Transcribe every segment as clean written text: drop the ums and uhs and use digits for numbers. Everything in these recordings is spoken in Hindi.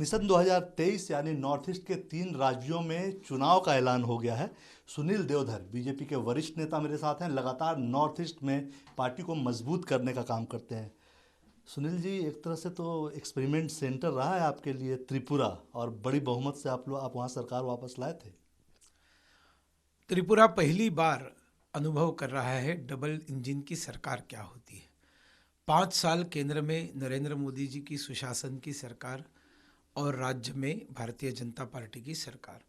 मिशन 2023 यानी नॉर्थ ईस्ट के 3 राज्यों में चुनाव का ऐलान हो गया है। सुनील देवधर बीजेपी के वरिष्ठ नेता मेरे साथ हैं, लगातार नॉर्थ ईस्ट में पार्टी को मजबूत करने का काम करते हैं। सुनील जी, एक तरह से तो एक्सपेरिमेंट सेंटर रहा है आपके लिए त्रिपुरा, और बड़ी बहुमत से आप वहाँ सरकार वापस लाए थे। त्रिपुरा पहली बार अनुभव कर रहा है डबल इंजन की सरकार क्या होती है। 5 साल केंद्र में नरेंद्र मोदी जी की सुशासन की सरकार और राज्य में भारतीय जनता पार्टी की सरकार।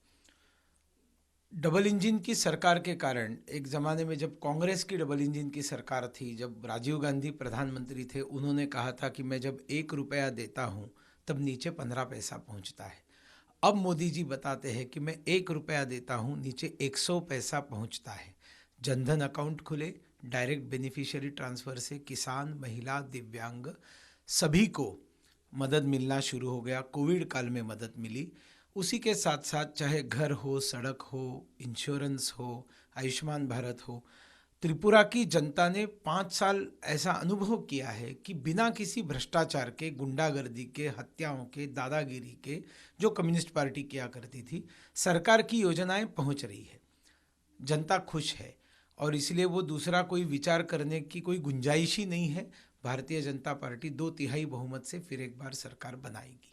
डबल इंजन की सरकार के कारण एक ज़माने में जब कांग्रेस की डबल इंजन की सरकार थी, जब राजीव गांधी प्रधानमंत्री थे, उन्होंने कहा था कि मैं जब 1 रुपया देता हूँ तब नीचे 15 पैसा पहुँचता है। अब मोदी जी बताते हैं कि मैं 1 रुपया देता हूँ, नीचे 100 पैसा पहुँचता है। जनधन अकाउंट खुले, डायरेक्ट बेनिफिशियरी ट्रांसफ़र से किसान, महिला, दिव्यांग सभी को मदद मिलना शुरू हो गया। कोविड काल में मदद मिली। उसी के साथ साथ चाहे घर हो, सड़क हो, इंश्योरेंस हो, आयुष्मान भारत हो, त्रिपुरा की जनता ने 5 साल ऐसा अनुभव किया है कि बिना किसी भ्रष्टाचार के, गुंडागर्दी के, हत्याओं के, दादागिरी के, जो कम्युनिस्ट पार्टी किया करती थी, सरकार की योजनाएं पहुंच रही है। जनता खुश है और इसलिए वो दूसरा कोई विचार करने की कोई गुंजाइश ही नहीं है। भारतीय जनता पार्टी 2/3 बहुमत से फिर एक बार सरकार बनाएगी।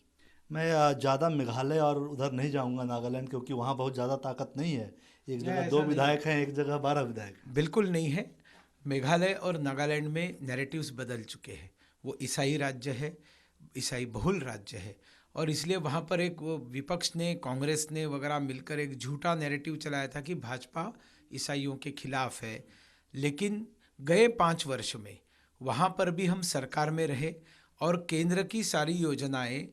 मैं ज़्यादा मेघालय और उधर नहीं जाऊंगा, नागालैंड, क्योंकि वहाँ बहुत ज़्यादा ताकत नहीं है। एक जगह दो ऐसा नहीं है, विधायक हैं, एक जगह 12 विधायक हैं। बिल्कुल नहीं है। मेघालय और नागालैंड में नैरेटिव्स बदल चुके हैं। वो ईसाई राज्य है, ईसाई बहुल राज्य है, और इसलिए वहाँ पर एक वो विपक्ष ने, कांग्रेस ने वगैरह मिलकर एक झूठा नैरेटिव चलाया था कि भाजपा ईसाइयों के खिलाफ है। लेकिन गए 5 वर्ष में वहाँ पर भी हम सरकार में रहे और केंद्र की सारी योजनाएं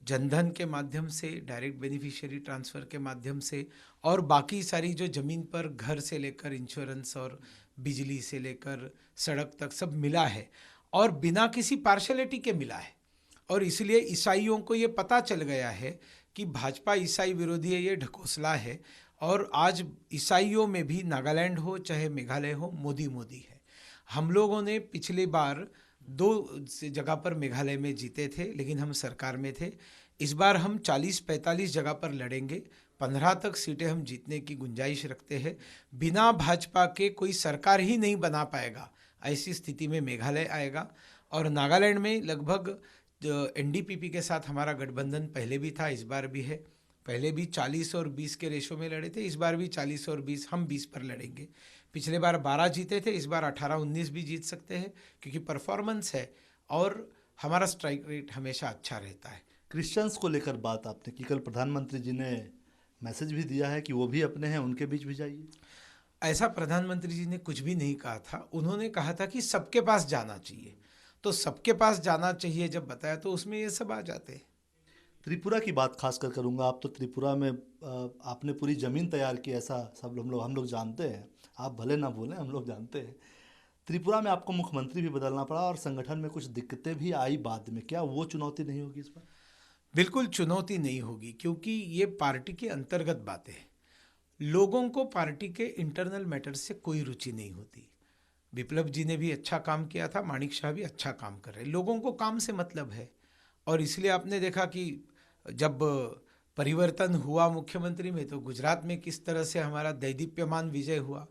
जनधन के माध्यम से, डायरेक्ट बेनिफिशियरी ट्रांसफ़र के माध्यम से, और बाकी सारी जो ज़मीन पर घर से लेकर इंश्योरेंस और बिजली से लेकर सड़क तक सब मिला है, और बिना किसी पार्शलिटी के मिला है। और इसलिए ईसाइयों को ये पता चल गया है कि भाजपा ईसाई विरोधी है, ये ढकोसला है। और आज ईसाइयों में भी, नागालैंड हो चाहे मेघालय हो, मोदी मोदी है। हम लोगों ने पिछली बार 2 जगह पर मेघालय में जीते थे, लेकिन हम सरकार में थे। इस बार हम 40-45 जगह पर लड़ेंगे। 15 तक सीटें हम जीतने की गुंजाइश रखते हैं। बिना भाजपा के कोई सरकार ही नहीं बना पाएगा, ऐसी स्थिति में मेघालय आएगा। और नागालैंड में लगभग एनडीपीपी के साथ हमारा गठबंधन पहले भी था, इस बार भी है। पहले भी 40 और 20 के रेशो में लड़े थे, इस बार भी 40 और 20, हम 20 पर लड़ेंगे। पिछले बार 12 जीते थे, इस बार 18-19 भी जीत सकते हैं, क्योंकि परफॉर्मेंस है और हमारा स्ट्राइक रेट हमेशा अच्छा रहता है। क्रिश्चियंस को लेकर बात आपने की, कल प्रधानमंत्री जी ने मैसेज भी दिया है कि वो भी अपने हैं, उनके बीच भी जाइए। ऐसा प्रधानमंत्री जी ने कुछ भी नहीं कहा था। उन्होंने कहा था कि सबके पास जाना चाहिए। तो सबके पास जाना चाहिए जब बताया तो उसमें ये सब आ जाते हैं। त्रिपुरा की बात खासकर करूंगा। आप तो त्रिपुरा में आपने पूरी ज़मीन तैयार की, ऐसा सब हम लोग जानते हैं। आप भले ना बोलें, हम लोग जानते हैं। त्रिपुरा में आपको मुख्यमंत्री भी बदलना पड़ा और संगठन में कुछ दिक्कतें भी आई बाद में। क्या वो चुनौती नहीं होगी इस बार? बिल्कुल चुनौती नहीं होगी, क्योंकि ये पार्टी के अंतर्गत बातें हैं। लोगों को पार्टी के इंटरनल मैटर्स से कोई रुचि नहीं होती। विप्लव जी ने भी अच्छा काम किया था, माणिक शाह भी अच्छा काम कर रहे हैं। लोगों को काम से मतलब है। और इसलिए आपने देखा कि जब परिवर्तन हुआ मुख्यमंत्री में, तो गुजरात में किस तरह से हमारा दैदीप्यमान विजय हुआ।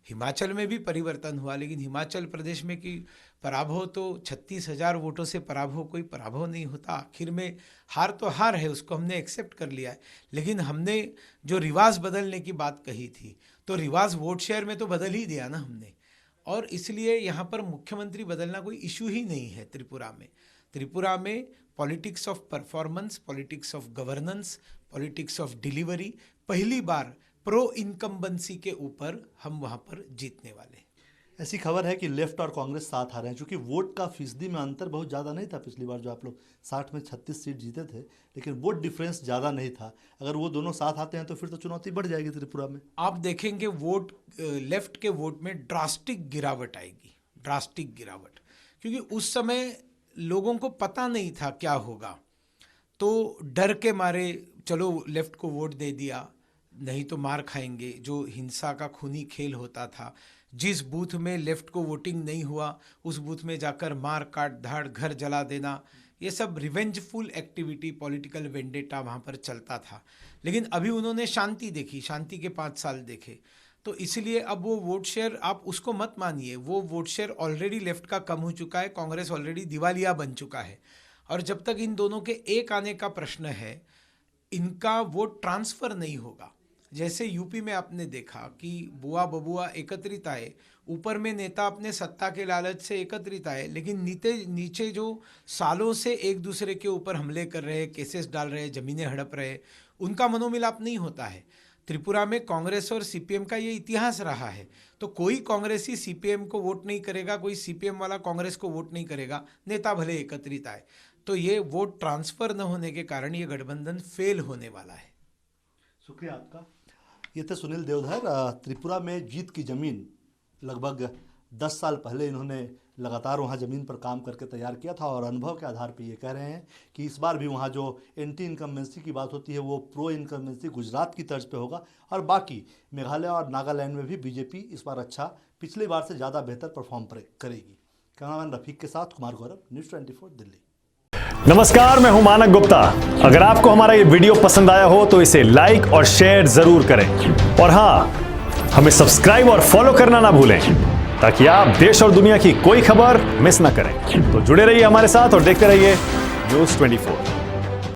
हिमाचल में भी परिवर्तन हुआ, लेकिन हिमाचल प्रदेश में की पराभव तो 36,000 वोटों से पराभव कोई पराभव नहीं होता। आखिर में हार तो हार है, उसको हमने एक्सेप्ट कर लिया है। लेकिन हमने जो रिवाज बदलने की बात कही थी, तो रिवाज वोट शेयर में तो बदल ही दिया ना हमने। और इसलिए यहाँ पर मुख्यमंत्री बदलना कोई इशू ही नहीं है त्रिपुरा में। त्रिपुरा में politics of performance, politics of governance, politics of delivery, पहली बार प्रो इनकम्बेंसी के ऊपर हम वहाँ पर जीतने वाले हैं। ऐसी खबर है कि लेफ्ट और कांग्रेस साथ आ रहे हैं, क्योंकि वोट का फीसदी में अंतर बहुत ज़्यादा नहीं था पिछली बार, जो आप लोग 60 में 36 सीट जीते थे, लेकिन वोट डिफरेंस ज़्यादा नहीं था। अगर वो दोनों साथ आते हैं तो फिर तो चुनौती बढ़ जाएगी त्रिपुरा में। आप देखेंगे वोट, लेफ्ट के वोट में ड्रास्टिक गिरावट आएगी, ड्रास्टिक गिरावट। क्योंकि उस समय लोगों को पता नहीं था क्या होगा, तो डर के मारे चलो लेफ्ट को वोट दे दिया, नहीं तो मार खाएंगे। जो हिंसा का खूनी खेल होता था, जिस बूथ में लेफ्ट को वोटिंग नहीं हुआ उस बूथ में जाकर मार काट धाड़, घर जला देना, ये सब रिवेंजफुल एक्टिविटी, पॉलिटिकल वेंडेटा वहाँ पर चलता था। लेकिन अभी उन्होंने शांति देखी, शांति के 5 साल देखे, तो इसलिए अब वो वोट शेयर, आप उसको मत मानिए, वो वोट शेयर ऑलरेडी लेफ्ट का कम हो चुका है, कांग्रेस ऑलरेडी दिवालिया बन चुका है। और जब तक इन दोनों के एक आने का प्रश्न है, इनका वोट ट्रांसफ़र नहीं होगा। जैसे यूपी में आपने देखा कि बुआ बबुआ एकत्रित आए, ऊपर में नेता अपने सत्ता के लालच से एकत्रित आए, लेकिन नीचे जो सालों से एक दूसरे के ऊपर हमले कर रहे, केसेस डाल रहे, ज़मीनें हड़प रहे, उनका मनोमिलाप नहीं होता है। त्रिपुरा में कांग्रेस और सीपीएम का ये इतिहास रहा है, तो कोई कांग्रेसी सीपीएम को वोट नहीं करेगा, कोई सीपीएम वाला कांग्रेस को वोट नहीं करेगा, नेता भले एकत्रित आए। तो ये वोट ट्रांसफ़र न होने के कारण ये गठबंधन फेल होने वाला है। शुक्रिया आपका। ये थे सुनील देवधर। त्रिपुरा में जीत की ज़मीन लगभग 10 साल पहले इन्होंने लगातार वहाँ ज़मीन पर काम करके तैयार किया था, और अनुभव के आधार पर ये कह रहे हैं कि इस बार भी वहाँ जो एंटी इनकम्बेंसी की बात होती है वो प्रो इनकम्बेंसी गुजरात की तर्ज पे होगा, और बाकी मेघालय और नागालैंड में भी बीजेपी इस बार अच्छा, पिछली बार से ज़्यादा बेहतर परफॉर्म करेगी। कैमरामैन रफीक के साथ कुमार गौरव, न्यूज़ 24 दिल्ली। नमस्कार, मैं हूं मानक गुप्ता। अगर आपको हमारा ये वीडियो पसंद आया हो तो इसे लाइक और शेयर जरूर करें, और हाँ, हमें सब्सक्राइब और फॉलो करना ना भूलें ताकि आप देश और दुनिया की कोई खबर मिस ना करें। तो जुड़े रहिए हमारे साथ और देखते रहिए न्यूज़ 24।